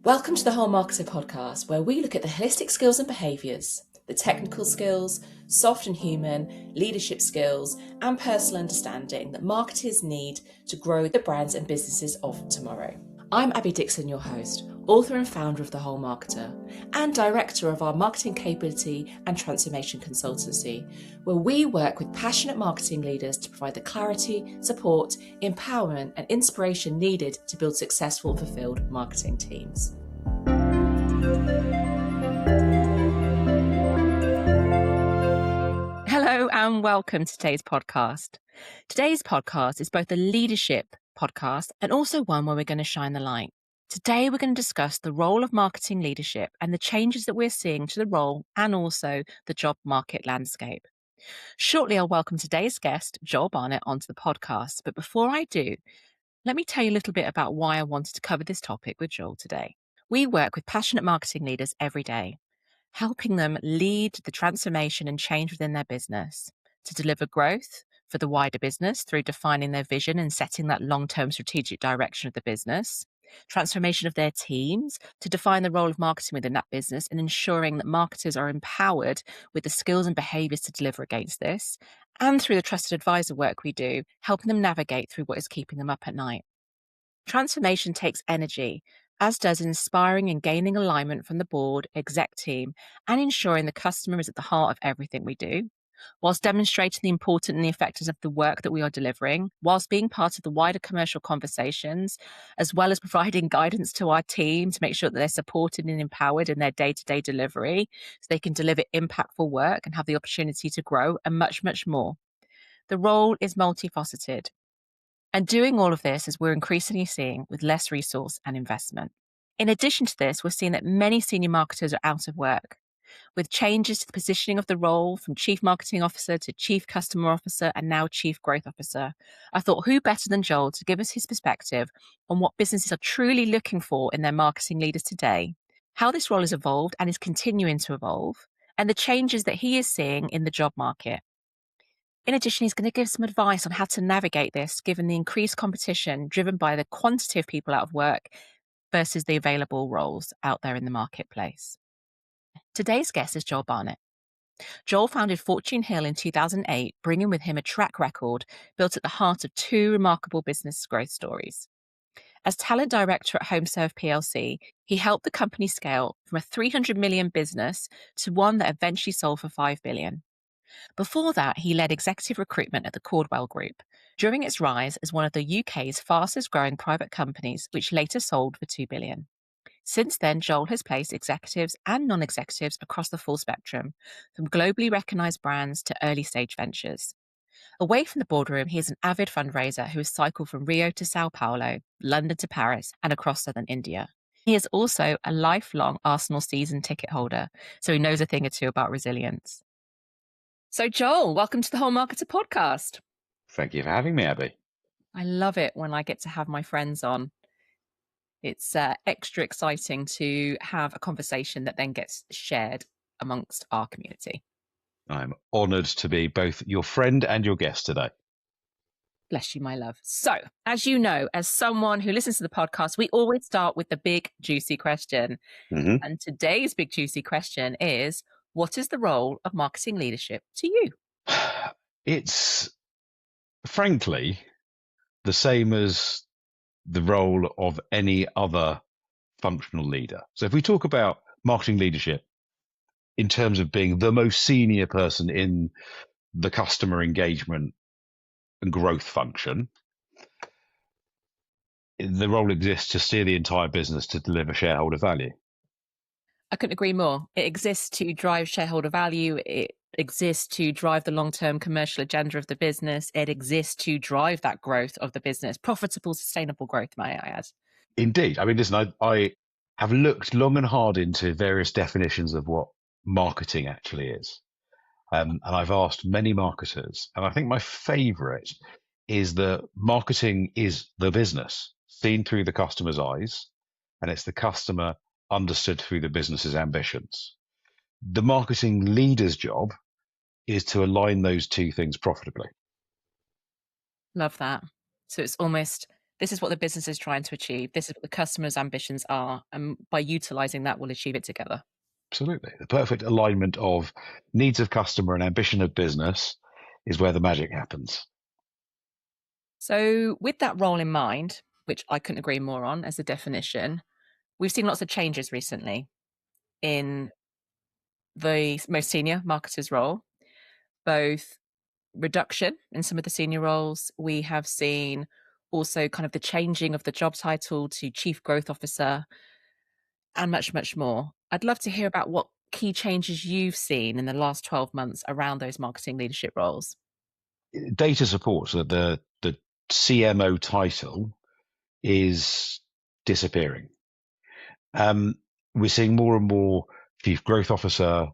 Welcome to the Whole Marketer podcast, where we look at the holistic skills and behaviours, the technical skills, soft and human, leadership skills, and personal understanding that marketers need to grow the brands and businesses of tomorrow. I'm Abby Dixon, your host, author and founder of The Whole Marketer, and director of our marketing capability and transformation consultancy, where we work with passionate marketing leaders to provide the clarity, support, empowerment, and inspiration needed to build successful and fulfilled marketing teams. Hello and welcome to today's podcast. Today's podcast is both a leadership podcast and also one where we're going to shine the light. Today, we're going to discuss the role of marketing leadership and the changes that we're seeing to the role and also the job market landscape. Shortly, I'll welcome today's guest, Joel Barnett, onto the podcast. But before I do, let me tell you a little bit about why I wanted to cover this topic with Joel today. We work with passionate marketing leaders every day, helping them lead the transformation and change within their business to deliver growth for the wider business through defining their vision and setting that long-term strategic direction of the business, transformation of their teams to define the role of marketing within that business and ensuring that marketers are empowered with the skills and behaviors to deliver against this, and through the trusted advisor work we do, helping them navigate through what is keeping them up at night. Transformation takes energy, as does inspiring and gaining alignment from the board, exec team, and ensuring the customer is at the heart of everything we do, whilst demonstrating the importance and the effectiveness of the work that we are delivering, whilst being part of the wider commercial conversations, as well as providing guidance to our team to make sure that they're supported and empowered in their day-to-day delivery so they can deliver impactful work and have the opportunity to grow, and much, much more. The role is multifaceted. And doing all of this as we're increasingly seeing with less resource and investment. In addition to this, we're seeing that many senior marketers are out of work, with changes to the positioning of the role from Chief Marketing Officer to Chief Customer Officer and now Chief Growth Officer. I thought, who better than Joel to give us his perspective on what businesses are truly looking for in their marketing leaders today, how this role has evolved and is continuing to evolve, and the changes that he is seeing in the job market. In addition, he's going to give some advice on how to navigate this, given the increased competition driven by the quantity of people out of work versus the available roles out there in the marketplace. Today's guest is Joel Barnett. Joel founded Fortune Hill in 2008, bringing with him a track record built at the heart of two remarkable business growth stories. As talent director at HomeServe PLC, he helped the company scale from a 300 million business to one that eventually sold for 5 billion. Before that, he led executive recruitment at the Cordwell Group during its rise as one of the UK's fastest growing private companies, which later sold for 2 billion. Since then, Joel has placed executives and non-executives across the full spectrum, from globally recognized brands to early stage ventures. Away from the boardroom, he is an avid fundraiser who has cycled from Rio to Sao Paulo, London to Paris, and across southern India. He is also a lifelong Arsenal season ticket holder, so he knows a thing or two about resilience. So Joel, welcome to the Whole Marketer podcast. Thank you for having me, Abby. I love it when I get to have my friends on. It's extra exciting to have a conversation that then gets shared amongst our community. I'm honoured to be both your friend and your guest today. Bless you, my love. So, as you know, as someone who listens to the podcast, we always start with the big, juicy question. Mm-hmm. And today's big, juicy question is, what is the role of marketing leadership to you? It's, frankly, the same as the role of any other functional leader. So if we talk about marketing leadership in terms of being the most senior person in the customer engagement and growth function, the role exists to steer the entire business to deliver shareholder value. I couldn't agree more. It exists to drive shareholder value. It exists to drive the long-term commercial agenda of the business. It exists to drive that growth of the business, profitable, sustainable growth, may I add. Indeed. I mean, listen, I have looked long and hard into various definitions of what marketing actually is. And I've asked many marketers, and I think my favorite is that marketing is the business seen through the customer's eyes, and it's the customer understood through the business's ambitions. The marketing leader's job is to align those two things profitably. Love that. So it's almost This is what the business is trying to achieve. This is what the customer's ambitions are. And by utilizing that, we'll achieve it together. Absolutely. The perfect alignment of needs of customer and ambition of business is where the magic happens. So, with that role in mind, which I couldn't agree more on as a definition, we've seen lots of changes recently in the most senior marketer's role, both reduction in some of the senior roles. We have seen also kind of the changing of the job title to chief growth officer and much, much more. I'd love to hear about what key changes you've seen in the last 12 months around those marketing leadership roles. Data supports that the CMO title is disappearing. We're seeing more and more chief growth officer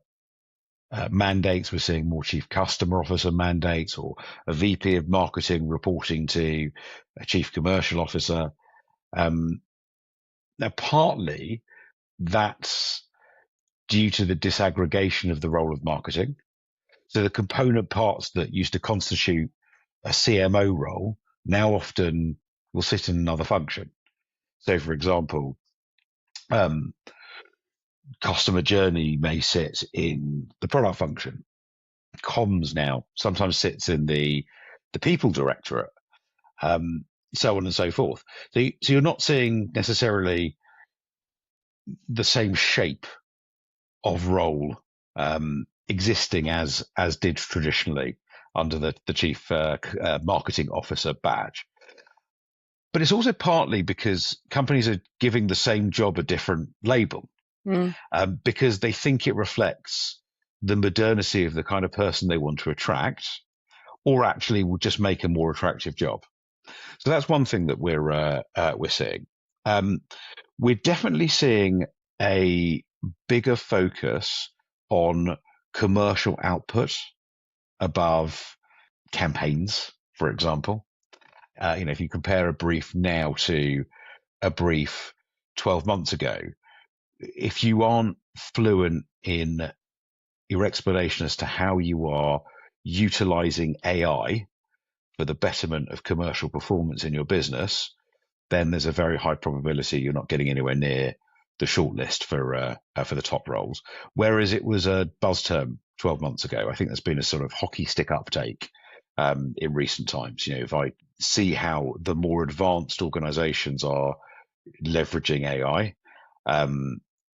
mandates. We're seeing more chief customer officer mandates, or a VP of marketing reporting to a chief commercial officer. Now, partly that's due to the disaggregation of the role of marketing. So the component parts that used to constitute a CMO role now often will sit in another function. So, for example, customer journey may sit in the product function. Comms now sometimes sits in the people directorate, so on and so forth. So you're not seeing necessarily the same shape of role existing as did traditionally under the chief marketing officer badge. But it's also partly because companies are giving the same job a different label, because they think it reflects the modernity of the kind of person they want to attract, or actually will just make a more attractive job. So that's one thing that we're seeing. We're definitely seeing a bigger focus on commercial output above campaigns, for example. If you compare a brief now to a brief 12 months ago, if you aren't fluent in your explanation as to how you are utilizing AI for the betterment of commercial performance in your business, then there's a very high probability you're not getting anywhere near the shortlist for the top roles. Whereas it was a buzz term 12 months ago. I think there's been a sort of hockey stick uptake in recent times. If I see how the more advanced organizations are leveraging AI,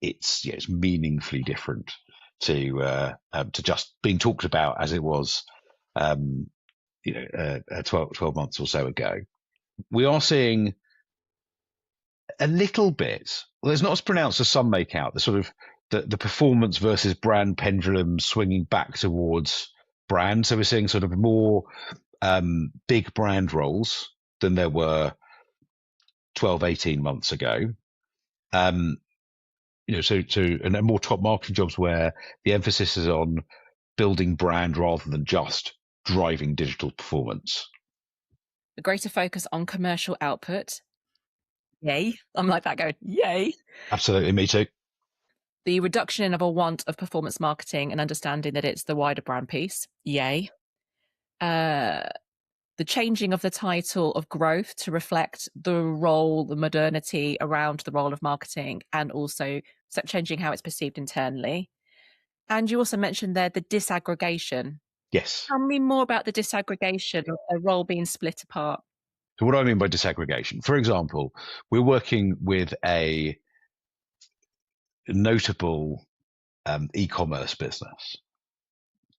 it's meaningfully different to just being talked about as it was 12 months or so ago. We are seeing a little bit, well, it's not as pronounced as some make out, the sort of the performance versus brand pendulum swinging back towards brand. So we're seeing sort of more big brand roles than there were 12, 18 months ago. And more top marketing jobs where the emphasis is on building brand rather than just driving digital performance. A greater focus on commercial output. Yay. I'm like that going, yay. Absolutely, me too. The reduction of a want of performance marketing and understanding that it's the wider brand piece. Yay. The changing of the title of growth to reflect the role, the modernity around the role of marketing, and also changing how it's perceived internally. And you also mentioned there the disaggregation. Yes. Tell me more about the disaggregation of a role being split apart. So what do I mean by disaggregation? For example, we're working with a notable e-commerce business,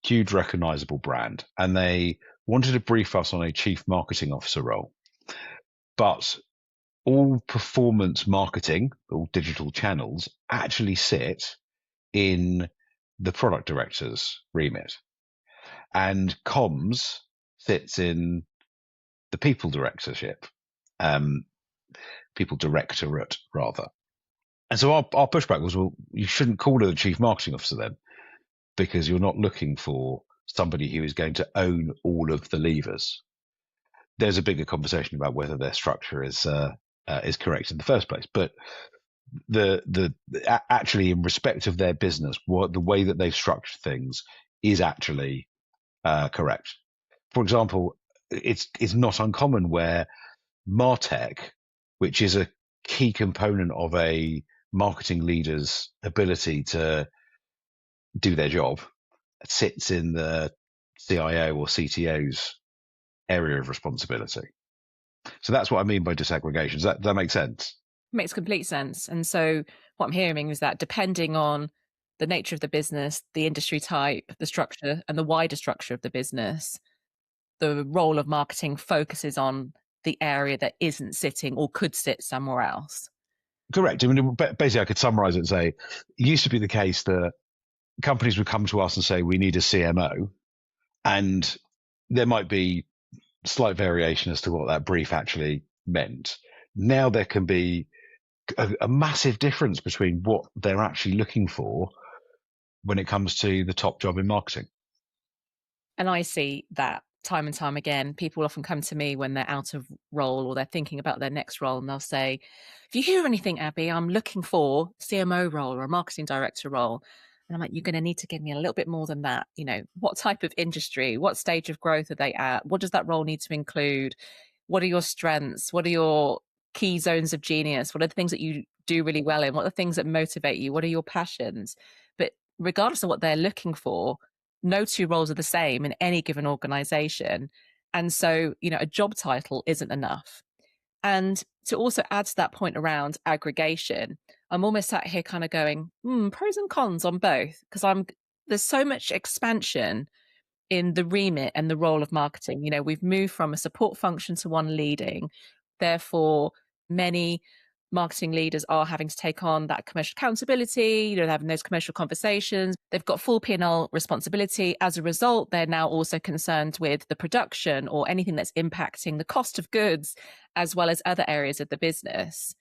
huge recognizable brand, and they wanted to brief us on a chief marketing officer role. But all performance marketing, all digital channels, actually sit in the product director's remit. And comms sits in the people directorship, people directorate rather. And so our pushback was, well, you shouldn't call her the chief marketing officer then, because you're not looking for somebody who is going to own all of the levers. There's a bigger conversation about whether their structure is correct in the first place, but the actually in respect of their business, the way that they've structured things is actually correct. For example, it's not uncommon where MarTech, which is a key component of a marketing leader's ability to do their job, sits in the CIO or CTO's area of responsibility. So that's what I mean by disaggregation. Does that make sense? Makes complete sense. And so what I'm hearing is that depending on the nature of the business, the industry type, the structure, and the wider structure of the business, the role of marketing focuses on the area that isn't sitting or could sit somewhere else. Correct. I mean, basically, I could summarize it and say it used to be the case that companies would come to us and say, we need a CMO. And there might be slight variation as to what that brief actually meant. Now there can be a massive difference between what they're actually looking for when it comes to the top job in marketing. And I see that time and time again. People often come to me when they're out of role or they're thinking about their next role, and they'll say, if you hear anything, Abby, I'm looking for a CMO role or a marketing director role. And I'm like, you're going to need to give me a little bit more than that. You know, what type of industry, what stage of growth are they at? What does that role need to include? What are your strengths? What are your key zones of genius? What are the things that you do really well in? What are the things that motivate you? What are your passions? But regardless of what they're looking for, no two roles are the same in any given organization. And so, you know, a job title isn't enough. And to also add to that point around aggregation, I'm almost sat here kind of going, pros and cons on both, because there's so much expansion in the remit and the role of marketing. You know, we've moved from a support function to one leading. Therefore, many marketing leaders are having to take on that commercial accountability, you know, they're having those commercial conversations. They've got full P&L responsibility. As a result, they're now also concerned with the production or anything that's impacting the cost of goods, as well as other areas of the business.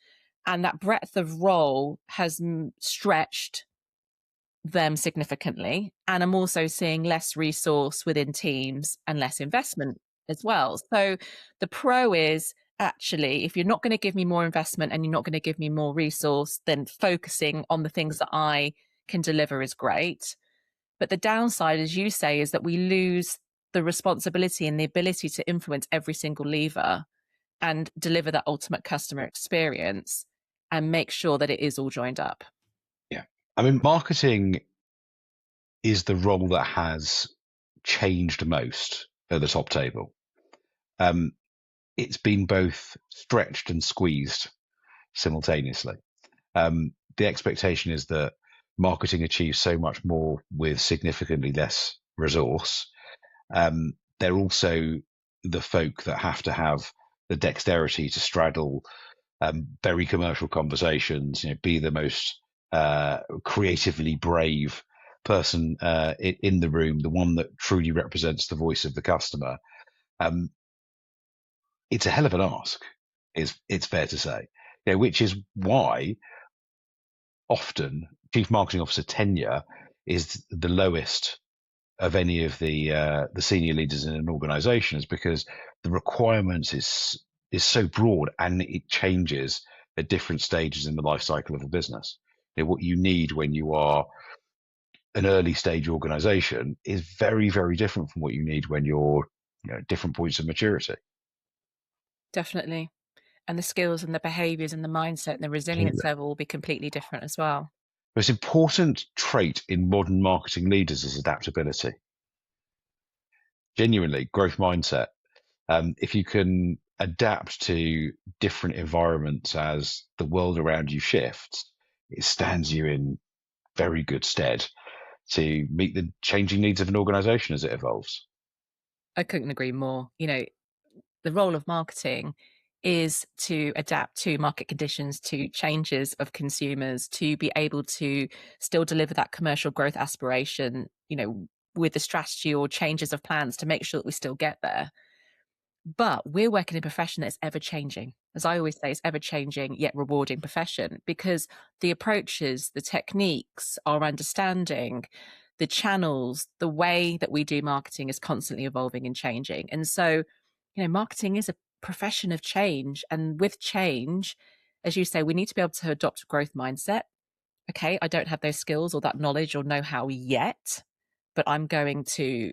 And that breadth of role has stretched them significantly. And I'm also seeing less resource within teams and less investment as well. So the pro is actually, if you're not going to give me more investment and you're not going to give me more resource, then focusing on the things that I can deliver is great. But the downside, as you say, is that we lose the responsibility and the ability to influence every single lever and deliver that ultimate customer experience and make sure that it is all joined up. Yeah. I mean, marketing is the role that has changed most at the top table. It's been both stretched and squeezed simultaneously. The expectation is that marketing achieves so much more with significantly less resource. They're also the folk that have to have the dexterity to straddle very commercial conversations, you know, be the most creatively brave person in the room, the one that truly represents the voice of the customer. It's a hell of an ask, it's fair to say, you know, which is why often chief marketing officer tenure is the lowest of any of the senior leaders in an organization, is because the requirements is so broad and it changes at different stages in the life cycle of a business. You know, what you need when you are an early stage organization is very, very different from what you need when you're, you know, different points of maturity. Definitely. And the skills and the behaviors and the mindset and the resilience Absolutely. level will be completely different as well. The most important trait in modern marketing leaders is adaptability. Genuinely, growth mindset. If you can adapt to different environments as the world around you shifts, it stands you in very good stead to meet the changing needs of an organization as it evolves. I couldn't agree more. You know, the role of marketing is to adapt to market conditions, to changes of consumers, to be able to still deliver that commercial growth aspiration, you know, with the strategy or changes of plans to make sure that we still get there. But we're working in a profession that's ever changing. As I always say, it's ever changing yet rewarding profession, because the approaches, the techniques, our understanding, the channels, the way that we do marketing is constantly evolving and changing. And so, you know, marketing is a profession of change. And with change, as you say, we need to be able to adopt a growth mindset. Okay, I don't have those skills or that knowledge or know how yet, but I'm going to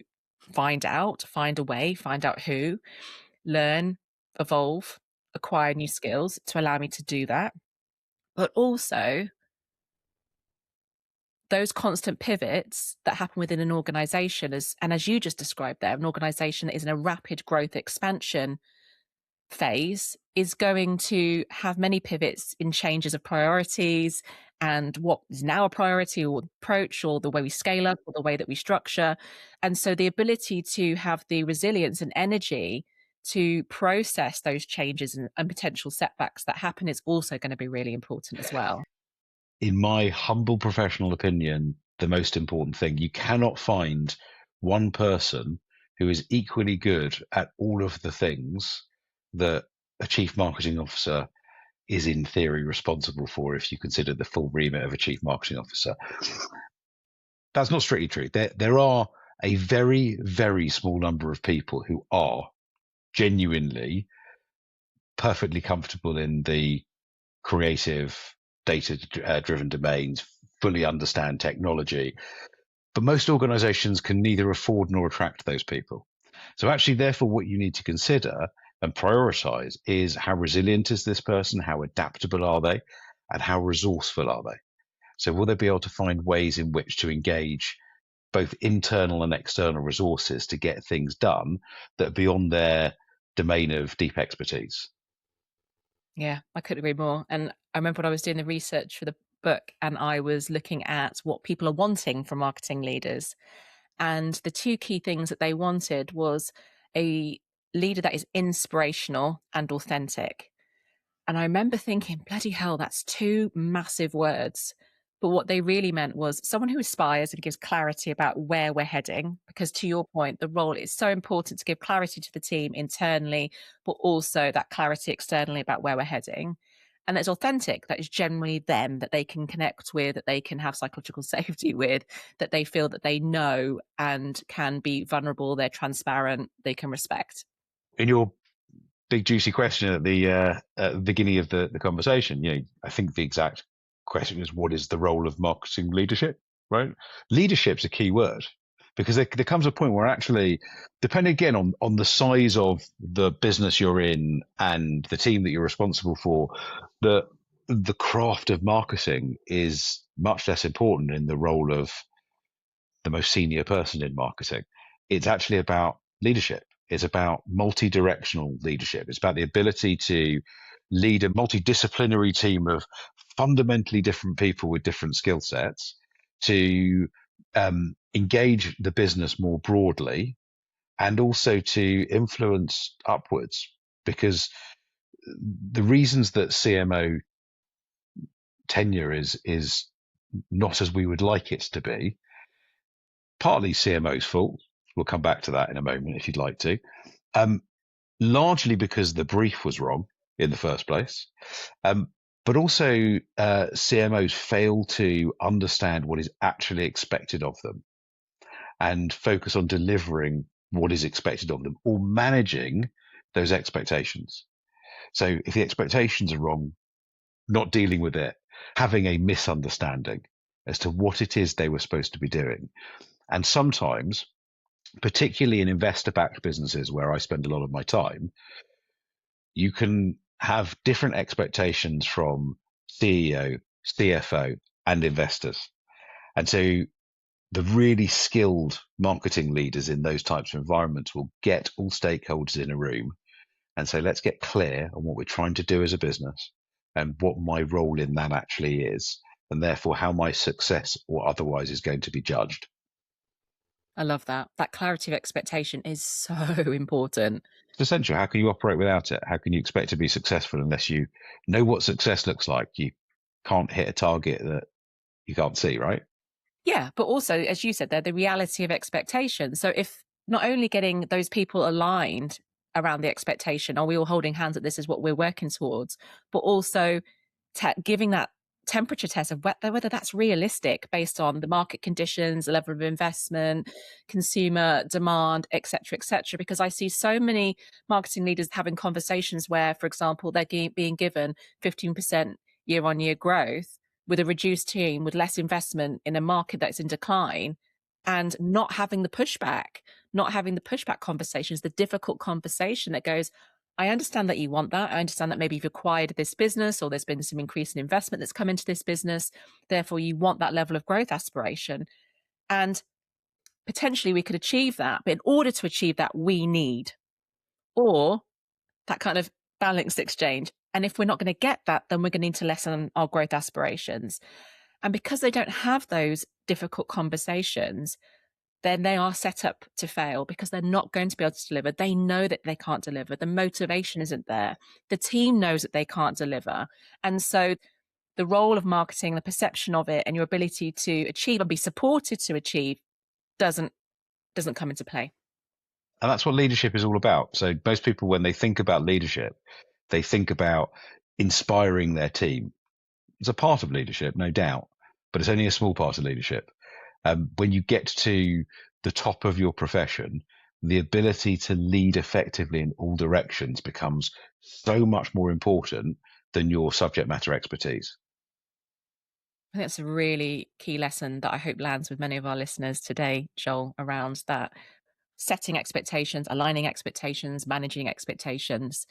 find out, find a way, find out who, learn, evolve, acquire new skills to allow me to do that. But also those constant pivots that happen within an organization, as you just described there, an organization that is in a rapid growth expansion phase is going to have many pivots in changes of priorities and what is now a priority or approach or the way we scale up or the way that we structure. And so the ability to have the resilience and energy to process those changes and potential setbacks that happen is also going to be really important as well. In my humble professional opinion, the most important thing, you cannot find one person who is equally good at all of the things that a chief marketing officer is in theory responsible for if you consider the full remit of a chief marketing officer. That's not strictly true. There are a very, very small number of people who are genuinely perfectly comfortable in the creative, data-driven domains, fully understand technology. But most organizations can neither afford nor attract those people. So actually, therefore, what you need to consider and prioritize is how resilient is this person, how adaptable are they, and how resourceful are they? So will they be able to find ways in which to engage both internal and external resources to get things done that are beyond their domain of deep expertise? Yeah, I couldn't agree more. And I remember when I was doing the research for the book and I was looking at what people are wanting from marketing leaders. And the two key things that they wanted was a leader that is inspirational and authentic. And I remember thinking, bloody hell, that's two massive words. But what they really meant was someone who aspires and gives clarity about where we're heading. Because to your point, the role is so important to give clarity to the team internally, but also that clarity externally about where we're heading. And that's authentic, that is generally them that they can connect with, that they can have psychological safety with, that they feel that they know and can be vulnerable, they're transparent, they can respect. In your big juicy question at the beginning of the conversation, I think the exact question is, what is the role of marketing leadership? Right? Leadership's a key word because there comes a point where actually, depending again on the size of the business you're in and the team that you're responsible for, the craft of marketing is much less important in the role of the most senior person in marketing. It's actually about leadership. It's about multi-directional leadership. It's about the ability to lead a multidisciplinary team of fundamentally different people with different skill sets to engage the business more broadly and also to influence upwards. Because the reasons that CMO tenure is not as we would like it to be, partly CMO's fault. We'll come back to that in a moment if you'd like to. Largely because the brief was wrong in the first place, but also CMOs fail to understand what is actually expected of them and focus on delivering what is expected of them or managing those expectations. So if the expectations are wrong, not dealing with it, having a misunderstanding as to what it is they were supposed to be doing. And sometimes, particularly in investor-backed businesses where I spend a lot of my time, you can have different expectations from CEO, CFO, and investors. And so the really skilled marketing leaders in those types of environments will get all stakeholders in a room and say, let's get clear on what we're trying to do as a business and what my role in that actually is, and therefore how my success or otherwise is going to be judged. I love that. That clarity of expectation is so important. It's essential. How can you operate without it? How can you expect to be successful unless you know what success looks like? You can't hit a target that you can't see, right? Yeah, but also, as you said there, the reality of expectation. So if not only getting those people aligned around the expectation, are we all holding hands that this is what we're working towards, but also giving that temperature test of whether that's realistic based on the market conditions, the level of investment, consumer demand, et cetera, because I see so many marketing leaders having conversations where, for example, they're being given 15% year on year growth with a reduced team, with less investment in a market that's in decline, and not having the pushback conversations, the difficult conversation that goes, I understand that you want that. I understand that maybe you've acquired this business or there's been some increase in investment that's come into this business. Therefore, you want that level of growth aspiration. And potentially we could achieve that. But in order to achieve that, we need, or that kind of balanced exchange. And if we're not going to get that, then we're going to need to lessen our growth aspirations. And because they don't have those difficult conversations, then they are set up to fail because they're not going to be able to deliver. They know that they can't deliver. The motivation isn't there. The team knows that they can't deliver. And so the role of marketing, the perception of it, and your ability to achieve and be supported to achieve doesn't come into play. And that's what leadership is all about. So most people, when they think about leadership, they think about inspiring their team. It's a part of leadership, no doubt, but it's only a small part of leadership. When you get to the top of your profession, the ability to lead effectively in all directions becomes so much more important than your subject matter expertise. I think that's a really key lesson that I hope lands with many of our listeners today, Joel, around that setting expectations, aligning expectations, managing expectations.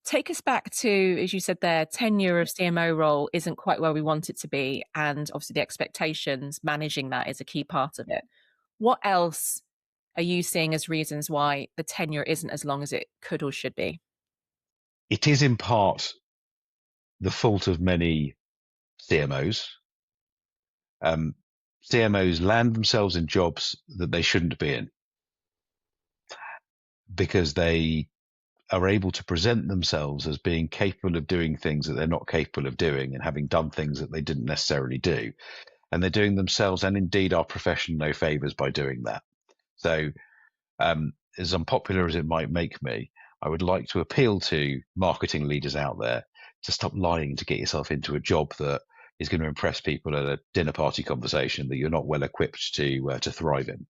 Take us back to, as you said there, tenure of CMO role isn't quite where we want it to be. And obviously the expectations, managing that is a key part of it. What else are you seeing as reasons why the tenure isn't as long as it could or should be? It is in part the fault of many CMOs. CMOs land themselves in jobs that they shouldn't be in because they are able to present themselves as being capable of doing things that they're not capable of doing and having done things that they didn't necessarily do. And they're doing themselves and indeed our profession no favors by doing that. So as unpopular as it might make me, I would like to appeal to marketing leaders out there to stop lying to get yourself into a job that is going to impress people at a dinner party conversation that you're not well equipped to thrive in.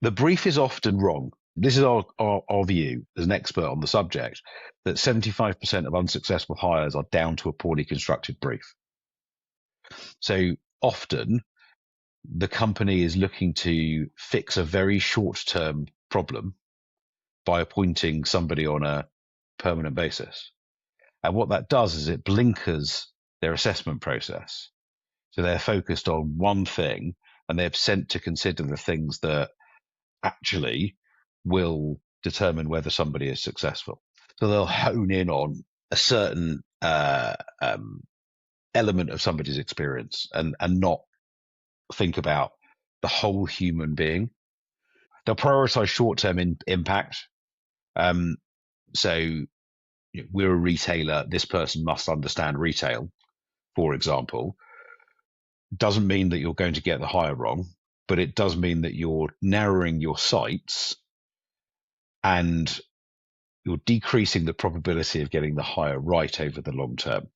The brief is often wrong. This is our view as an expert on the subject, that 75% of unsuccessful hires are down to a poorly constructed brief. So often the company is looking to fix a very short-term problem by appointing somebody on a permanent basis. And what that does is it blinkers their assessment process. So they're focused on one thing and they're sent to consider the things that actually will determine whether somebody is successful. So they'll hone in on a certain element of somebody's experience and not think about the whole human being. They'll prioritize short-term impact. So we're a retailer. This person must understand retail, for example. Doesn't mean that you're going to get the hire wrong, but it does mean that you're narrowing your sights and you're decreasing the probability of getting the hire right over the long term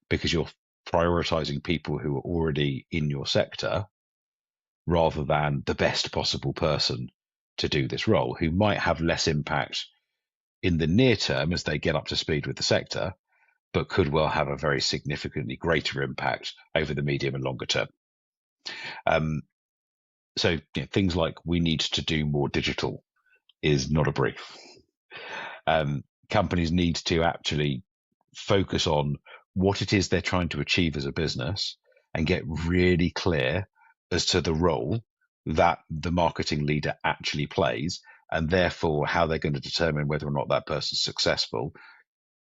because you're prioritizing people who are already in your sector rather than the best possible person to do this role, who might have less impact in the near term as they get up to speed with the sector, but could well have a very significantly greater impact over the medium and longer term. So things like we need to do more digital is not a brief. Companies need to actually focus on what it is they're trying to achieve as a business and get really clear as to the role that the marketing leader actually plays, and therefore how they're going to determine whether or not that person's successful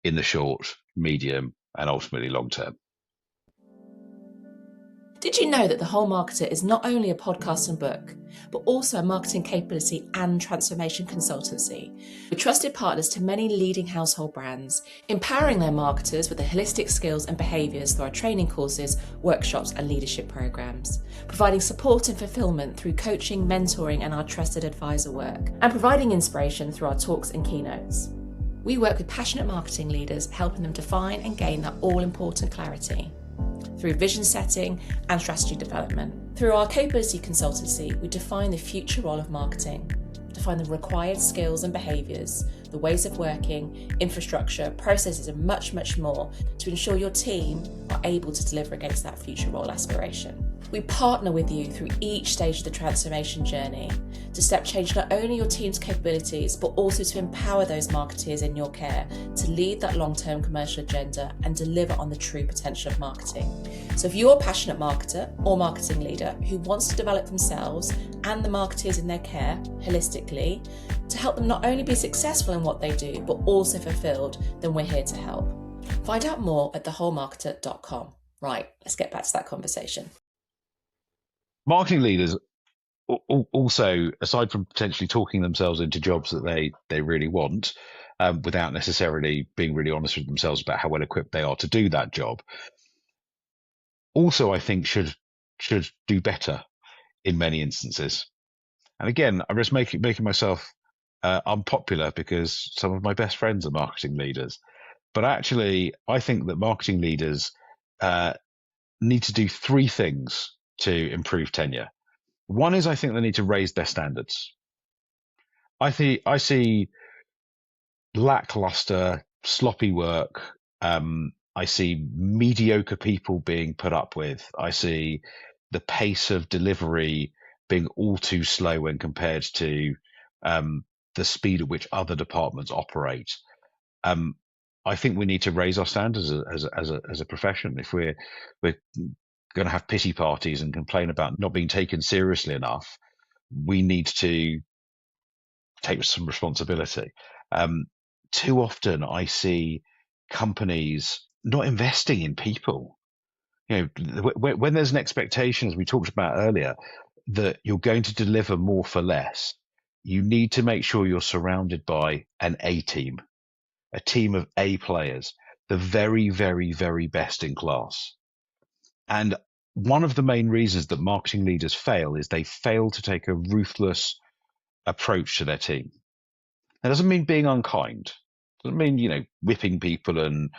in the short, medium, and ultimately long term. Did you know that The Whole Marketer is not only a podcast and book, but also a marketing capability and transformation consultancy, with trusted partners to many leading household brands, empowering their marketers with the holistic skills and behaviours through our training courses, workshops and leadership programmes, providing support and fulfilment through coaching, mentoring and our trusted advisor work, and providing inspiration through our talks and keynotes. We work with passionate marketing leaders, helping them define and gain that all-important clarity through vision setting and strategy development. Through our capability consultancy, we define the future role of marketing, define the required skills and behaviours, the ways of working, infrastructure, processes, and much, much more to ensure your team are able to deliver against that future role aspiration. We partner with you through each stage of the transformation journey to step change not only your team's capabilities, but also to empower those marketeers in your care to lead that long-term commercial agenda and deliver on the true potential of marketing. So if you're a passionate marketer or marketing leader who wants to develop themselves and the marketeers in their care holistically to help them not only be successful in what they do, but also fulfilled, then we're here to help. Find out more at thewholemarketer.com. Right, let's get back to that conversation. Marketing leaders also, aside from potentially talking themselves into jobs that they really want, without necessarily being really honest with themselves about how well equipped they are to do that job, also I think should do better in many instances. And again, I'm just making myself unpopular because some of my best friends are marketing leaders. But actually, I think that marketing leaders need to do three things to improve tenure. One is I think they need to raise their standards. I see lackluster, sloppy work. I see mediocre people being put up with. I see the pace of delivery being all too slow when compared to the speed at which other departments operate. I think we need to raise our standards as a profession. If we're going to have pity parties and complain about not being taken seriously enough, we need to take some responsibility. Too often I see companies not investing in people. You know, when there's an expectation, as we talked about earlier, that you're going to deliver more for less, you need to make sure you're surrounded by an A team, a team of A players, the very, very, very best in class. And one of the main reasons that marketing leaders fail is they fail to take a ruthless approach to their team. That doesn't mean being unkind. It doesn't mean, whipping people and,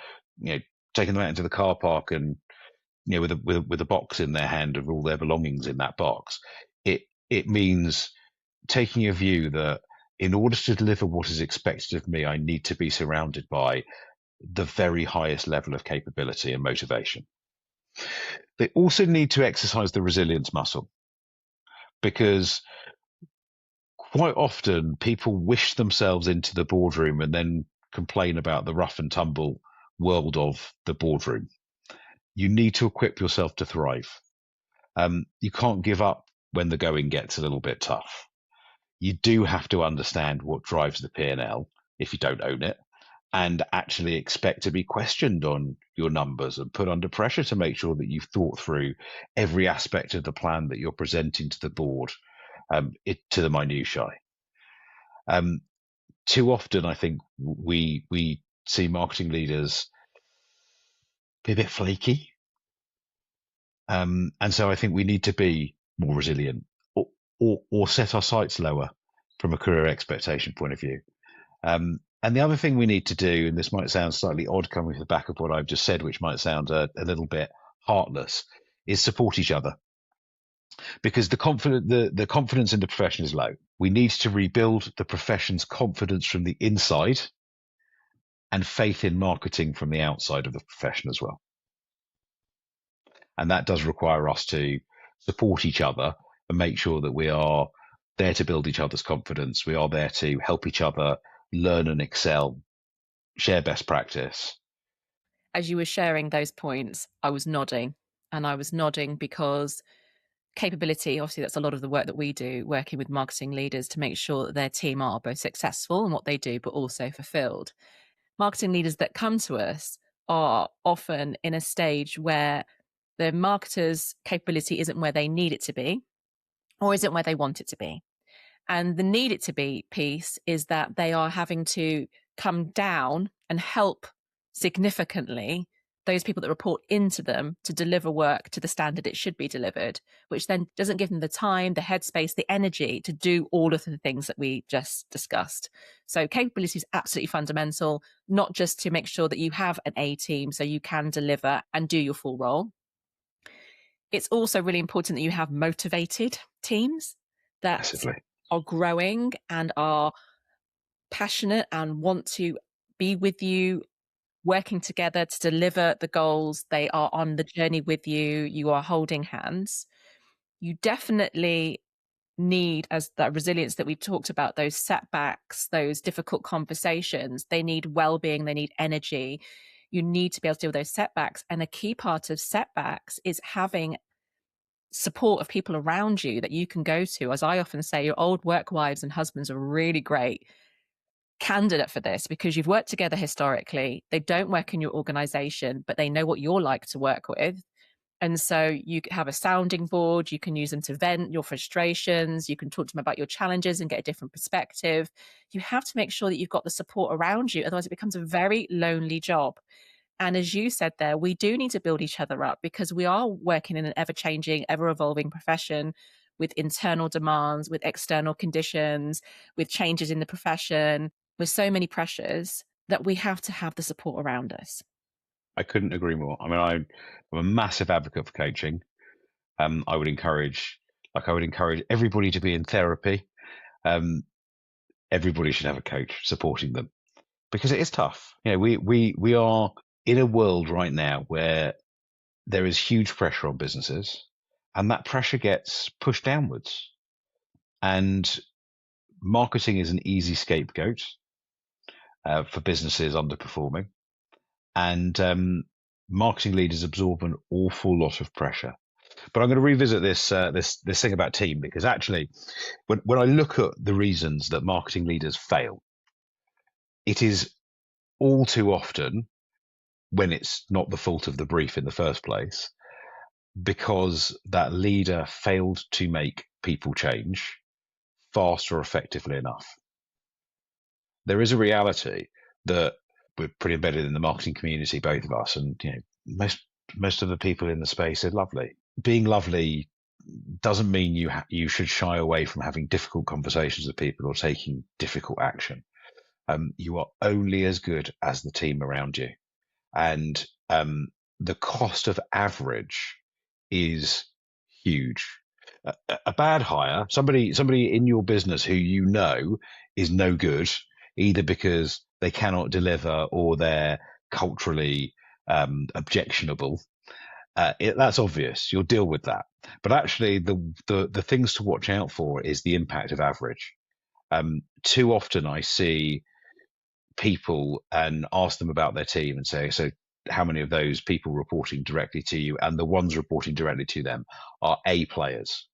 taking them out into the car park and, with a box in their hand of all their belongings in that box. It means taking a view that in order to deliver what is expected of me, I need to be surrounded by the very highest level of capability and motivation. They also need to exercise the resilience muscle, because quite often people wish themselves into the boardroom and then complain about the rough and tumble world of the boardroom. You need to equip yourself to thrive. You can't give up when the going gets a little bit tough. You do have to understand what drives the P&L if you don't own it, and actually expect to be questioned on your numbers and put under pressure to make sure that you've thought through every aspect of the plan that you're presenting to the board, to the minutiae. Too often, I think we see marketing leaders be a bit flaky, and so I think we need to be more resilient, or set our sights lower from a career expectation point of view. And the other thing we need to do, and this might sound slightly odd coming to the back of what I've just said, which might sound a little bit heartless, is support each other. Because the confidence in the profession is low. We need to rebuild the profession's confidence from the inside, and faith in marketing from the outside of the profession as well. And that does require us to support each other and make sure that we are there to build each other's confidence. We are there to help each other learn and excel, share best practice. As you were sharing those points, I was nodding, and I was nodding because capability, obviously that's a lot of the work that we do, working with marketing leaders to make sure that their team are both successful in what they do, but also fulfilled. Marketing leaders that come to us are often in a stage where the marketer's capability isn't where they need it to be, or isn't where they want it to be. And the need it to be piece is that they are having to come down and help significantly those people that report into them to deliver work to the standard it should be delivered, which then doesn't give them the time, the headspace, the energy to do all of the things that we just discussed. So capability is absolutely fundamental, not just to make sure that you have an A team so you can deliver and do your full role. It's also really important that you have motivated teams that Massively. are growing and are passionate and want to be with you working together to deliver the goals. They are on the journey with you. You are holding hands. You definitely need, as that resilience that we talked about, those setbacks, those difficult conversations. They need well-being, they need energy. You need to be able to deal with those setbacks. And a key part of setbacks is having support of people around you that you can go to. As I often say, your old work wives and husbands are really great candidate for this because you've worked together historically. They don't work in your organization, but they know what you're like to work with. And so you have a sounding board, you can use them to vent your frustrations, you can talk to them about your challenges and get a different perspective. You have to make sure that you've got the support around you, otherwise it becomes a very lonely job. And as you said there, we do need to build each other up because we are working in an ever-changing, ever-evolving profession with internal demands, with external conditions, with changes in the profession, with so many pressures that we have to have the support around us. I couldn't agree more. I mean, I'm a massive advocate for coaching. I would encourage, everybody to be in therapy. Everybody should have a coach supporting them because it is tough. You know, we are in a world right now where there is huge pressure on businesses, and that pressure gets pushed downwards. And marketing is an easy scapegoat for businesses underperforming, and marketing leaders absorb an awful lot of pressure. But I'm going to revisit this thing about team because actually, when I look at the reasons that marketing leaders fail, it is all too often when it's not the fault of the brief in the first place, because that leader failed to make people change fast or effectively enough. There is a reality that we're pretty embedded in the marketing community, both of us, and most of the people in the space are lovely. Being lovely doesn't mean you should shy away from having difficult conversations with people or taking difficult action. You are only as good as the team around you, and the cost of average is huge. A bad hire, somebody in your business who you know is no good, either because they cannot deliver or they're culturally objectionable. That's obvious. You'll deal with that. But actually, the things to watch out for is the impact of average. Too often, I see people and ask them about their team and say, so how many of those people reporting directly to you and the ones reporting directly to them are A players?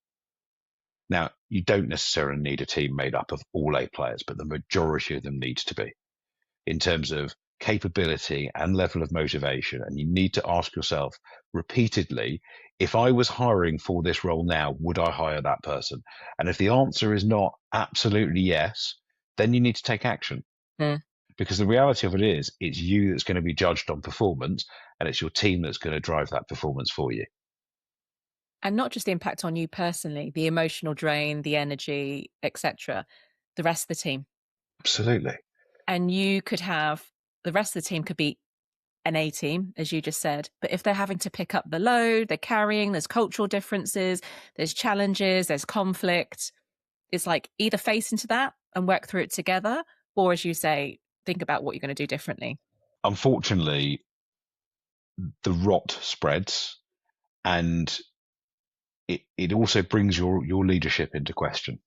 Now, you don't necessarily need a team made up of all A players, but the majority of them needs to be in terms of capability and level of motivation. And you need to ask yourself repeatedly, if I was hiring for this role now, would I hire that person? And if the answer is not absolutely yes, then you need to take action. Mm. Because the reality of it is, it's you that's going to be judged on performance, and it's your team that's going to drive that performance for you. And not just the impact on you personally, the emotional drain, the energy, etc., the rest of the team. Absolutely. And you could have the rest of the team could be an A team, as you just said. But if they're having to pick up the load, they're carrying, there's cultural differences, there's challenges, there's conflict. It's like either face into that and work through it together, or as you say, think about what you're going to do differently. Unfortunately, the rot spreads, and it also brings your leadership into question.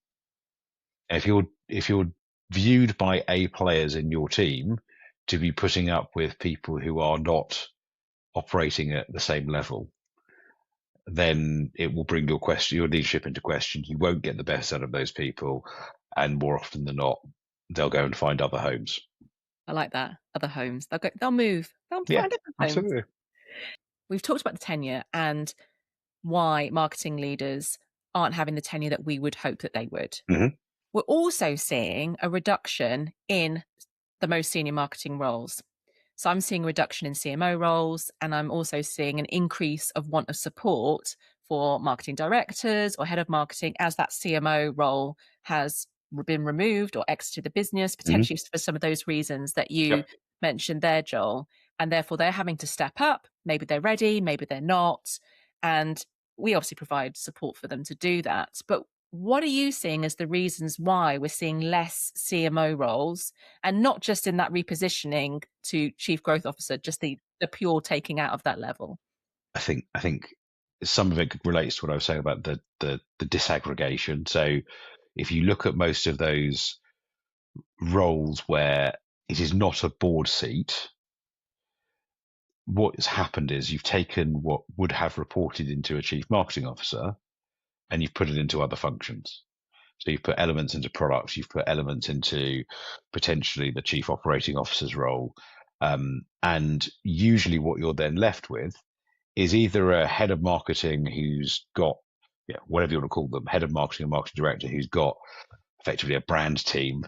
If you're viewed by A players in your team to be putting up with people who are not operating at the same level, then it will bring your leadership into question. You won't get the best out of those people, and more often than not, they'll go and find other homes. I like that. Other homes. They'll move. They'll Yeah, find other homes. absolutely. We've talked about the tenure and why marketing leaders aren't having the tenure that we would hope that they would. Mm-hmm. We're also seeing a reduction in the most senior marketing roles. So I'm seeing a reduction in CMO roles, and I'm also seeing an increase of want of support for marketing directors or head of marketing as that CMO role has been removed or exited the business, potentially for some of those reasons that you mentioned there, Joel. And therefore they're having to step up. Maybe they're ready, maybe they're not. And we obviously provide support for them to do that. But What are you seeing as the reasons why we're seeing less CMO roles, and not just in that repositioning to chief growth officer, just the pure taking out of that level? I think some of it relates to what I was saying about the disaggregation. So if you look at most of those roles where it is not a board seat, what has happened is you've taken what would have reported into a chief marketing officer and you've put it into other functions. So you've put elements into products, you've put elements into potentially the chief operating officer's role. And usually what you're then left with is either a head of marketing who's got, whatever you want to call them, head of marketing and marketing director who's got effectively a brand team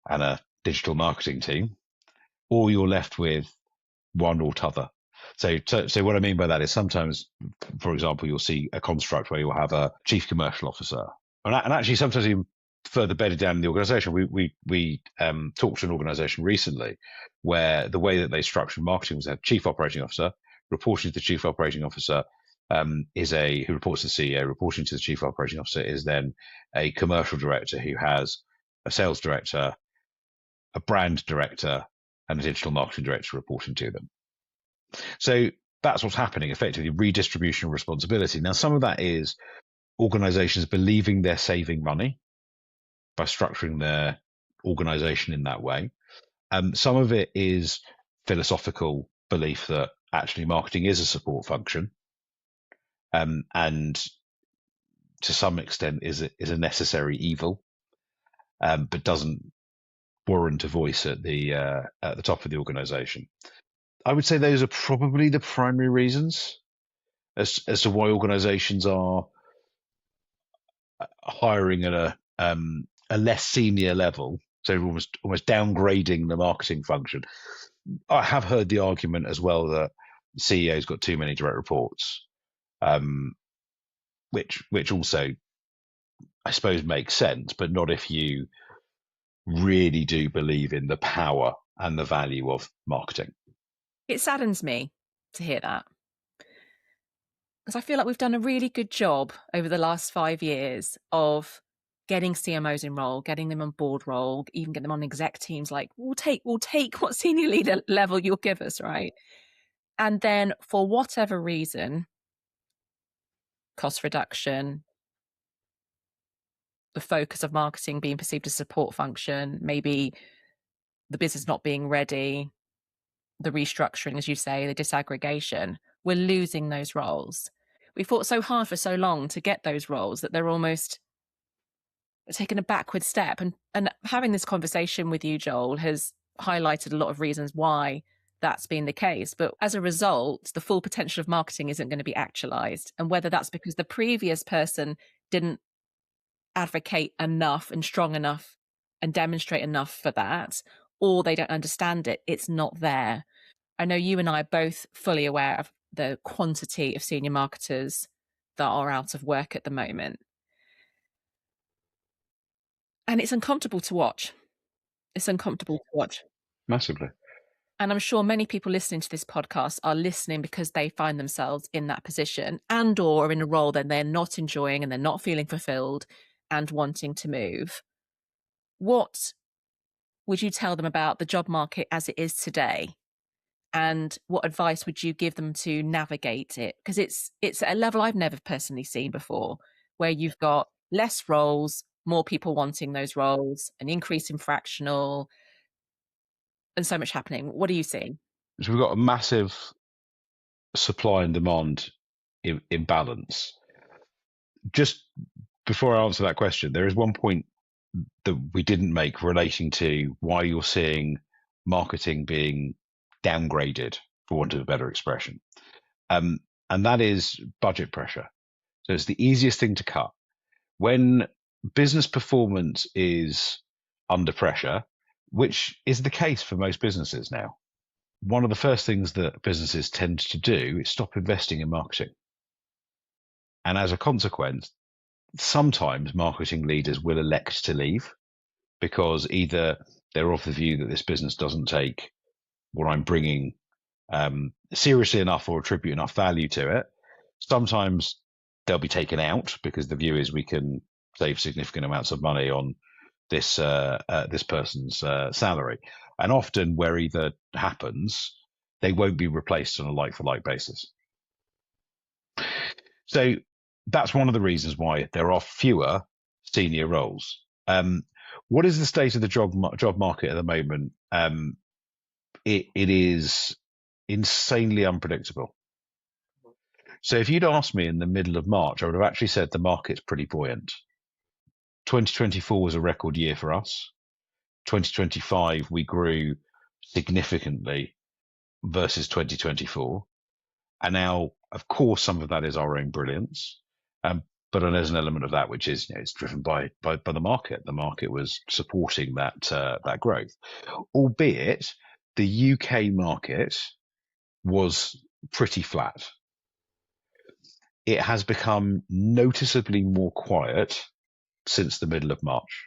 and a digital marketing team, or you're left with one or t'other. So what I mean by that is sometimes, for example, you'll see a construct where you'll have a chief commercial officer, and actually sometimes even further bedded down in the organisation. We talked to an organisation recently where the way that they structured marketing was a chief operating officer reporting to the chief operating officer who reports to the CEO. Reporting to the chief operating officer is then a commercial director who has a sales director, a brand director, and a digital marketing director reporting to them. So that's what's happening, effectively, redistribution of responsibility. Now, some of that is organizations believing they're saving money by structuring their organization in that way. Some of it is philosophical belief that actually marketing is a support function, and to some extent is a necessary evil, but doesn't warrant a voice at the top of the organization. I would say those are probably the primary reasons as to why organizations are hiring at a less senior level, so almost downgrading the marketing function. I have heard the argument as well that the CEO's got too many direct reports, which also I suppose makes sense, but not if you really do believe in the power and the value of marketing. It saddens me to hear that, because I feel like we've done a really good job over the last 5 years of getting CMOs in role, getting them on board role, even get them on exec teams. Like, we'll take what senior leader level you'll give us, right? And then for whatever reason, cost reduction, the focus of marketing being perceived as a support function, maybe the business not being ready, the restructuring, as you say, the disaggregation, we're losing those roles. We fought so hard for so long to get those roles that they're almost taking a backward step. And having this conversation with you, Joel, has highlighted a lot of reasons why that's been the case. But as a result, the full potential of marketing isn't going to be actualized. And whether that's because the previous person didn't advocate enough and strong enough and demonstrate enough for that, or they don't understand it, it's not there. I know you and I are both fully aware of the quantity of senior marketers that are out of work at the moment. And it's uncomfortable to watch. It's uncomfortable to watch. Massively. And I'm sure many people listening to this podcast are listening because they find themselves in that position and or in a role that they're not enjoying and they're not feeling fulfilled and wanting to move. What would you tell them about the job market as it is today? And what advice would you give them to navigate it? Because it's at a level I've never personally seen before, where you've got less roles, more people wanting those roles, an increase in fractional, and so much happening. What are you seeing? So we've got a massive supply and demand imbalance. Just before I answer that question, there is one point that we didn't make relating to why you're seeing marketing being downgraded, for want of a better expression. And that is budget pressure. So it's the easiest thing to cut. When business performance is under pressure, which is the case for most businesses now, one of the first things that businesses tend to do is stop investing in marketing. And as a consequence, sometimes marketing leaders will elect to leave because either they're of the view that this business doesn't take what I'm bringing seriously enough or attribute enough value to it. Sometimes they'll be taken out because the view is we can save significant amounts of money on this person's salary. And often where either happens, they won't be replaced on a like-for-like basis. So that's one of the reasons why there are fewer senior roles. What is the state of the job market at the moment? It is insanely unpredictable. So if you'd asked me in the middle of March, I would have actually said the market's pretty buoyant. 2024 was a record year for us. 2025, we grew significantly versus 2024. And now, of course, some of that is our own brilliance. But there's an element of that which is, it's driven by the market. The market was supporting that growth, albeit the UK market was pretty flat. It has become noticeably more quiet since the middle of March.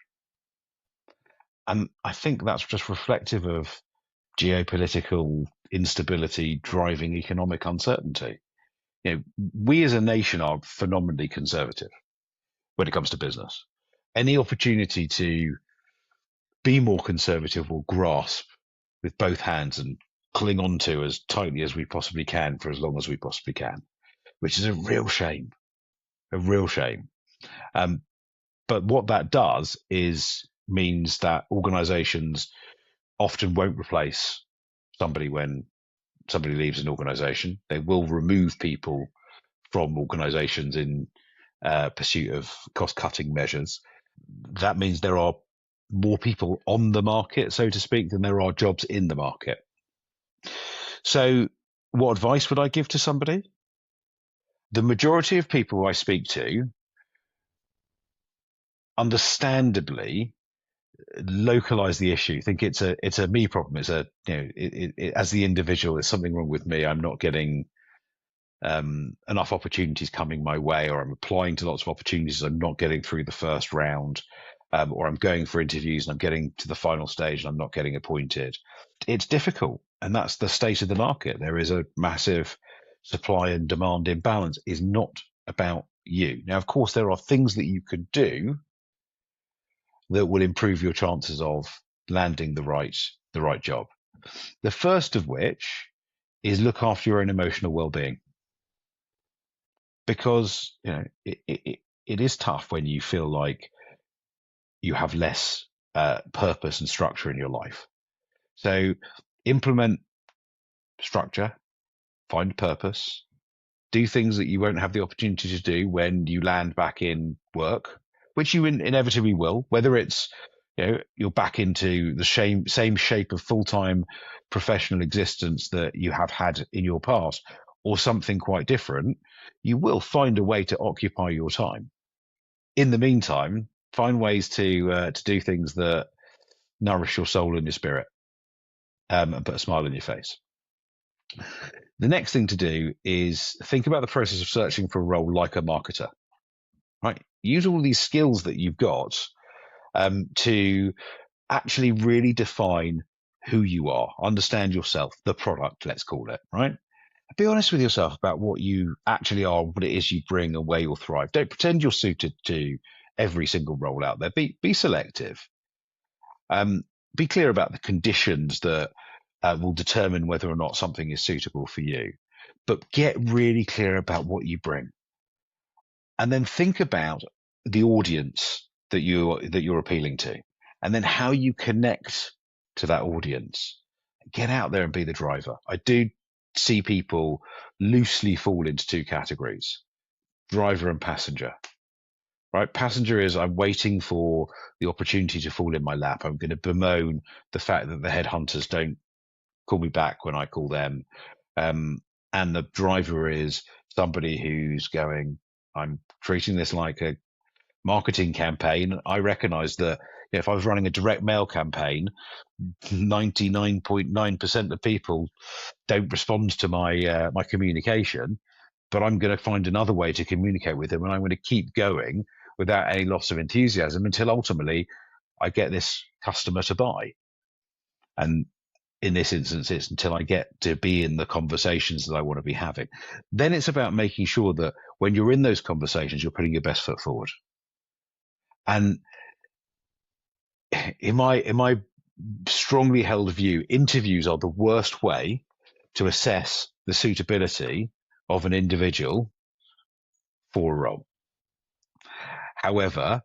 And I think that's just reflective of geopolitical instability driving economic uncertainty. We as a nation are phenomenally conservative when it comes to business. Any opportunity to be more conservative will grasp with both hands and cling on to as tightly as we possibly can for as long as we possibly can, which is a real shame. A real shame. But what that does means that organizations often won't replace somebody when somebody leaves an organization. They will remove people from organizations in pursuit of cost-cutting measures. That means there are more people on the market, so to speak, than there are jobs in the market. So what advice would I give to somebody? The majority of people I speak to understandably localize the issue, think it's a me problem. It's as the individual, there's something wrong with me. I'm not getting enough opportunities coming my way, or I'm applying to lots of opportunities. I'm not getting through the first round, or I'm going for interviews and I'm getting to the final stage and I'm not getting appointed. It's difficult. And that's the state of the market. There is a massive supply and demand imbalance. It's not about you. Now, of course, there are things that you could do that will improve your chances of landing the right job. The first of which is look after your own emotional well-being. Because it is tough when you feel like you have less purpose and structure in your life. So implement structure, find purpose, do things that you won't have the opportunity to do when you land back in work, which you inevitably will, whether it's you're back into the same shape of full-time professional existence that you have had in your past, or something quite different. You will find a way to occupy your time. In the meantime, find ways to do things that nourish your soul and your spirit, and put a smile on your face. The next thing to do is think about the process of searching for a role like a marketer. Right? Use all these skills that you've got to actually really define who you are, understand yourself, the product, let's call it, right? Be honest with yourself about what you actually are, what it is you bring, and where you'll thrive. Don't pretend you're suited to every single role out there. Be selective. Be clear about the conditions that will determine whether or not something is suitable for you. But get really clear about what you bring. And then think about the audience that you're appealing to, and then how you connect to that audience. Get out there and be the driver. I do see people loosely fall into two categories: driver and passenger. Right? Passenger is, I'm waiting for the opportunity to fall in my lap. I'm going to bemoan the fact that the headhunters don't call me back when I call them. And the driver is somebody who's going, I'm treating this like a marketing campaign. I recognize that if I was running a direct mail campaign, 99.9% of people don't respond to my my communication, but I'm going to find another way to communicate with them, and I'm going to keep going without any loss of enthusiasm until ultimately I get this customer to buy. And in this instance, it's until I get to be in the conversations that I want to be having. Then it's about making sure that when you're in those conversations, you're putting your best foot forward. And in my strongly held view, interviews are the worst way to assess the suitability of an individual for a role. However,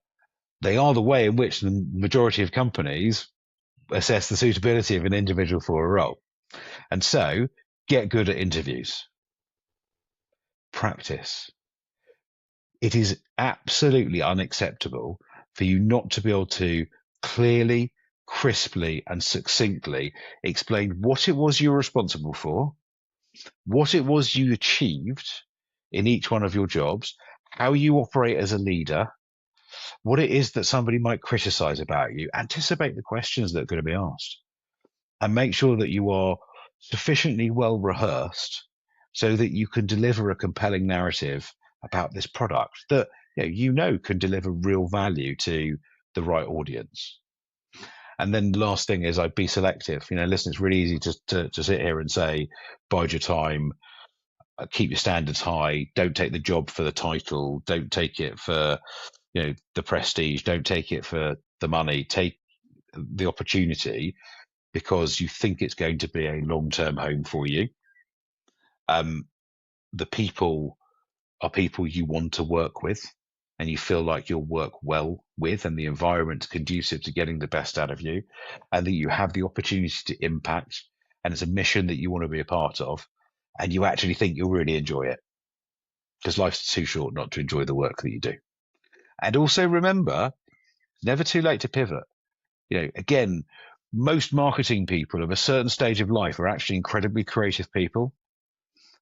they are the way in which the majority of companies assess the suitability of an individual for a role. And so get good at interviews. Practice. It is absolutely unacceptable for you not to be able to clearly, crisply, and succinctly explain what it was you were responsible for, what it was you achieved in each one of your jobs, how you operate as a leader, what it is that somebody might criticize about you. Anticipate the questions that are going to be asked, and make sure that you are sufficiently well rehearsed so that you can deliver a compelling narrative about this product that can deliver real value to the right audience. And then the last thing is I'd be selective. Listen, it's really easy to sit here and say, bide your time, keep your standards high, don't take the job for the title, don't take it for the prestige, don't take it for the money, take the opportunity because you think it's going to be a long-term home for you. The people are people you want to work with and you feel like you'll work well with, and the environment's conducive to getting the best out of you, and that you have the opportunity to impact, and it's a mission that you want to be a part of, and you actually think you'll really enjoy it, because life's too short not to enjoy the work that you do. And also remember, it's never too late to pivot. Again, most marketing people of a certain stage of life are actually incredibly creative people,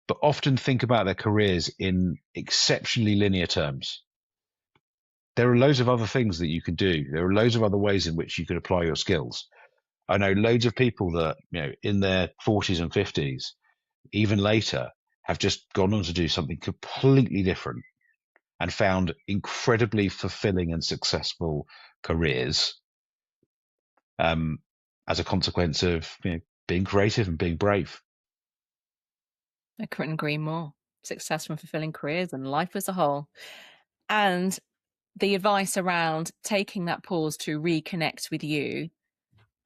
but often think about their careers in exceptionally linear terms. There are loads of other things that you can do. There are loads of other ways in which you could apply your skills. I know loads of people that, in their 40s and 50s, even later, have just gone on to do something completely different and found incredibly fulfilling and successful careers as a consequence of being creative and being brave. I couldn't agree more. Successful and fulfilling careers and life as a whole. And the advice around taking that pause to reconnect with you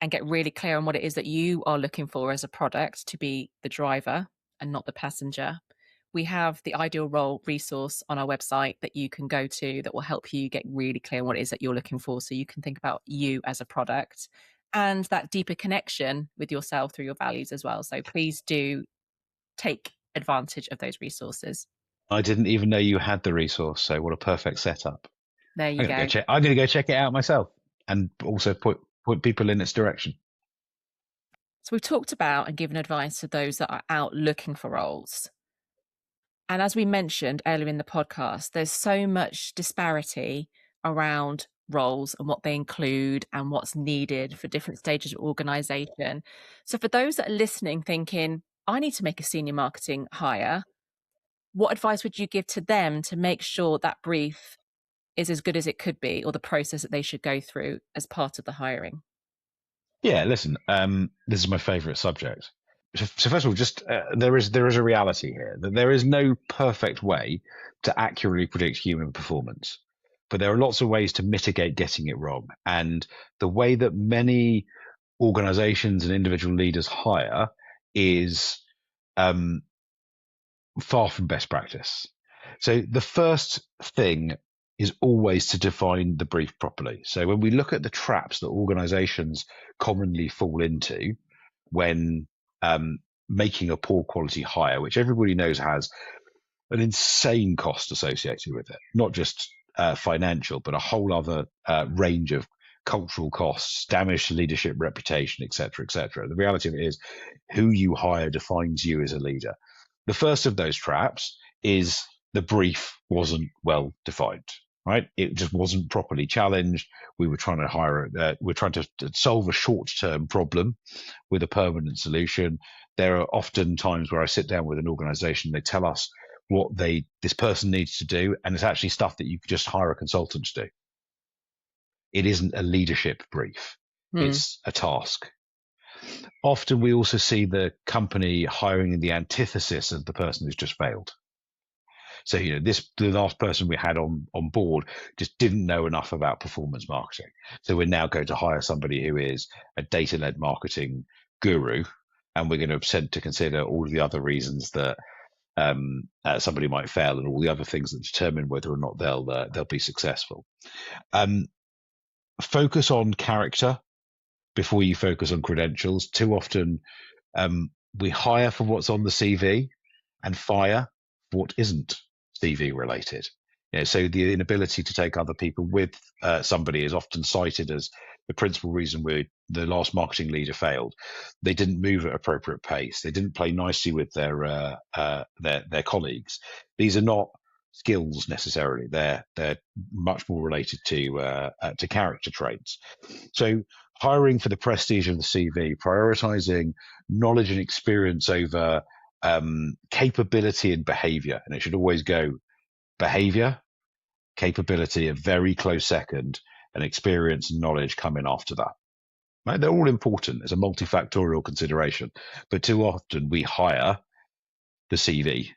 and get really clear on what it is that you are looking for as a product to be the driver and not the passenger. We have the ideal role resource on our website that you can go to that will help you get really clear on what it is that you're looking for, so you can think about you as a product and that deeper connection with yourself through your values as well. So please do take advantage of those resources. I didn't even know you had the resource, so what a perfect setup. There you go. I'm going to go check it out myself and also point people in its direction. So we've talked about and given advice to those that are out looking for roles. And as we mentioned earlier in the podcast, there's so much disparity around roles and what they include and what's needed for different stages of organization. So for those that are listening thinking, I need to make a senior marketing hire, what advice would you give to them to make sure that brief is as good as it could be, or the process that they should go through as part of the hiring? Yeah, listen, this is my favorite subject. So first of all, just there is a reality here that there is no perfect way to accurately predict human performance, but there are lots of ways to mitigate getting it wrong. And the way that many organizations and individual leaders hire is far from best practice. So the first thing is always to define the brief properly. So when we look at the traps that organizations commonly fall into when making a poor quality hire, which everybody knows has an insane cost associated with it, not just financial, but a whole other range of cultural costs, damage to leadership reputation, et cetera, et cetera. The reality of it is who you hire defines you as a leader. The first of those traps is the brief wasn't well defined, right? It just wasn't properly challenged. We were trying to we're trying to solve a short-term problem with a permanent solution. There are often times where I sit down with an organization, they tell us what this person needs to do, and it's actually stuff that you could just hire a consultant to do. It isn't a leadership brief. It's a task. Often we also see the company hiring in the antithesis of the person who's just failed. So, the last person we had on board just didn't know enough about performance marketing. So we're now going to hire somebody who is a data-led marketing guru, and we're going to consider all of the other reasons that somebody might fail and all the other things that determine whether or not they'll be successful. Focus on character before you focus on credentials. Too often, we hire for what's on the CV and fire for what isn't CV related. So the inability to take other people with somebody is often cited as the principal reason the last marketing leader failed. They didn't move at appropriate pace. They didn't play nicely with their colleagues. These are not skills necessarily. They're much more related to character traits. So hiring for the prestige of the CV, prioritizing knowledge and experience over capability and behavior, and it should always go behavior, capability a very close second, and experience and knowledge coming after that. Right? They're all important. It's a multifactorial consideration, but too often we hire the CV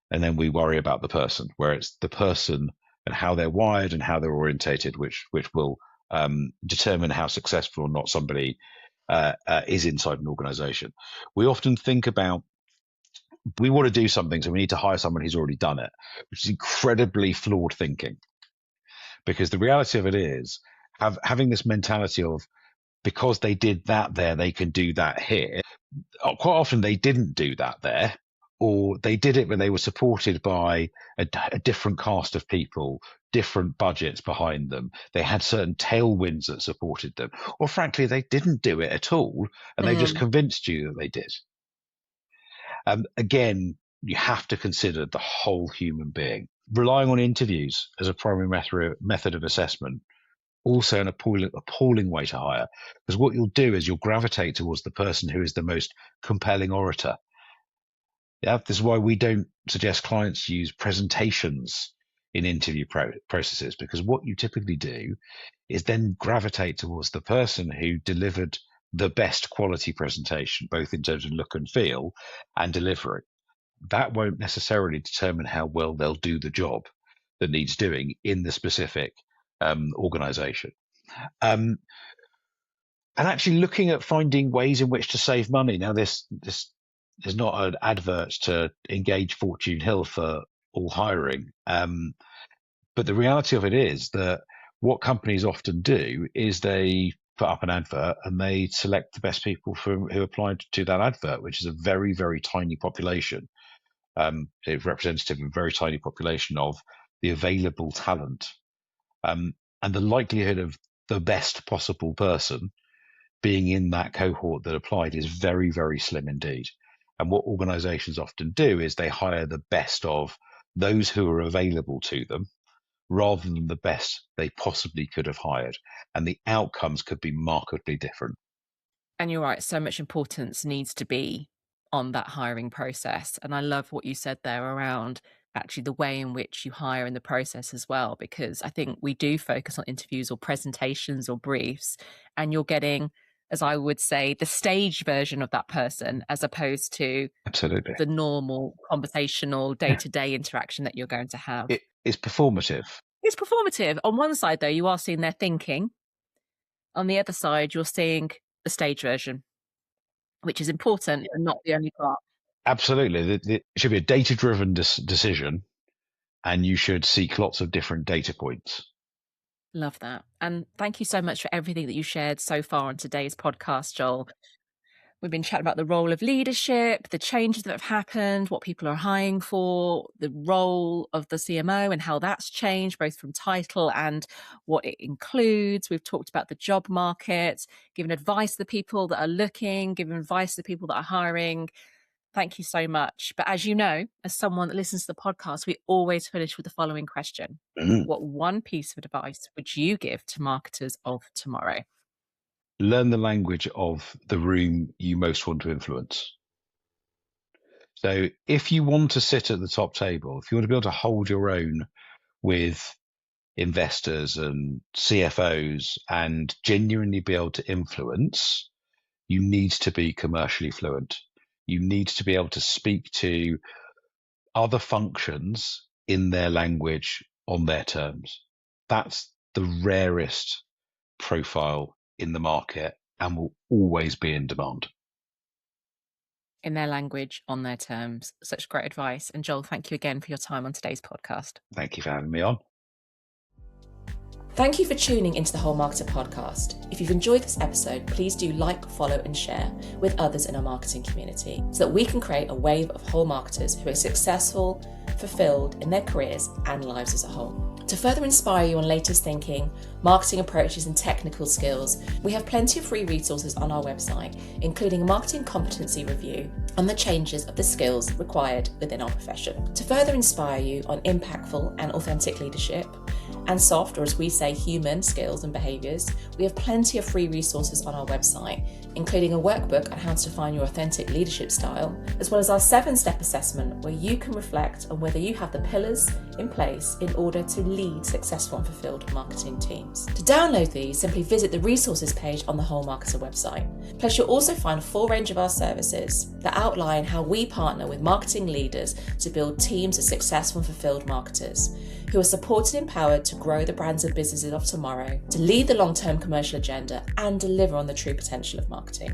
and then we worry about the person, where it's the person and how they're wired and how they're orientated, which will determine how successful or not somebody is inside an organization. We often think about, we want to do something, so we need to hire someone who's already done it, which is incredibly flawed thinking. Because the reality of it is, having this mentality of, because they did that there, they can do that here. Quite often they didn't do that there, or they did it when they were supported by a different cast of people, different budgets behind them. They had certain tailwinds that supported them. Or frankly, they didn't do it at all, and they just convinced you that they did. Again, you have to consider the whole human being. Relying on interviews as a primary method of assessment, also an appalling way to hire, because what you'll do is you'll gravitate towards the person who is the most compelling orator. Yeah, this is why we don't suggest clients use presentations in interview processes, because what you typically do is then gravitate towards the person who delivered the best quality presentation, both in terms of look and feel and delivery. That won't necessarily determine how well they'll do the job that needs doing in the specific organization. And actually looking at finding ways in which to save money. Now, this is not an advert to engage Fortune Hill for all hiring. But the reality of it is that what companies often do is they put up an advert and they select the best people who applied to that advert, which is a very, very tiny population. It's representative of a very tiny population of the available talent. And the likelihood of the best possible person being in that cohort that applied is very, very slim indeed. And what organizations often do is they hire the best of those who are available to them rather than the best they possibly could have hired. And the outcomes could be markedly different. And you're right, so much importance needs to be on that hiring process. And I love what you said there around actually the way in which you hire in the process as well, because I think we do focus on interviews or presentations or briefs, and you're getting, as I would say, the staged version of that person as opposed to Absolutely the normal conversational day-to-day interaction that you're going to have. It is performative. It's performative. On one side, though, you are seeing their thinking. On the other side, you're seeing the stage version, which is important and not the only part. Absolutely. It should be a data-driven decision, and you should seek lots of different data points. Love that. And thank you so much for everything that you shared so far on today's podcast, Joel. We've been chatting about the role of leadership, the changes that have happened, what people are hiring for, the role of the CMO and how that's changed, both from title and what it includes. We've talked about the job market, given advice to the people that are looking, giving advice to the people that are hiring. Thank you so much. But as you know, as someone that listens to the podcast, we always finish with the following question. What one piece of advice would you give to marketers of tomorrow? Learn the language of the room you most want to influence. So if you want to sit at the top table, if you want to be able to hold your own with investors and CFOs and genuinely be able to influence, you need to be commercially fluent. You need to be able to speak to other functions in their language, on their terms. That's the rarest profile in the market and will always be in demand. In their language, on their terms. Such great advice. And Joel, thank you again for your time on today's podcast. Thank you for having me on. Thank you for tuning into the Whole Marketer podcast. If you've enjoyed this episode, please do like, follow and share with others in our marketing community so that we can create a wave of whole marketers who are successful, fulfilled in their careers and lives as a whole. To further inspire you on latest thinking, marketing approaches and technical skills, we have plenty of free resources on our website, including a marketing competency review on the changes of the skills required within our profession. To further inspire you on impactful and authentic leadership, and soft, or as we say, human skills and behaviours, we have plenty of free resources on our website, including a workbook on how to define your authentic leadership style, as well as our 7-step assessment where you can reflect on whether you have the pillars in place in order to lead successful and fulfilled marketing teams. To download these, simply visit the resources page on the Whole Marketer website. Plus, you'll also find a full range of our services that outline how we partner with marketing leaders to build teams of successful and fulfilled marketers who are supported and empowered to grow the brands and businesses of tomorrow, to lead the long-term commercial agenda and deliver on the true potential of marketing.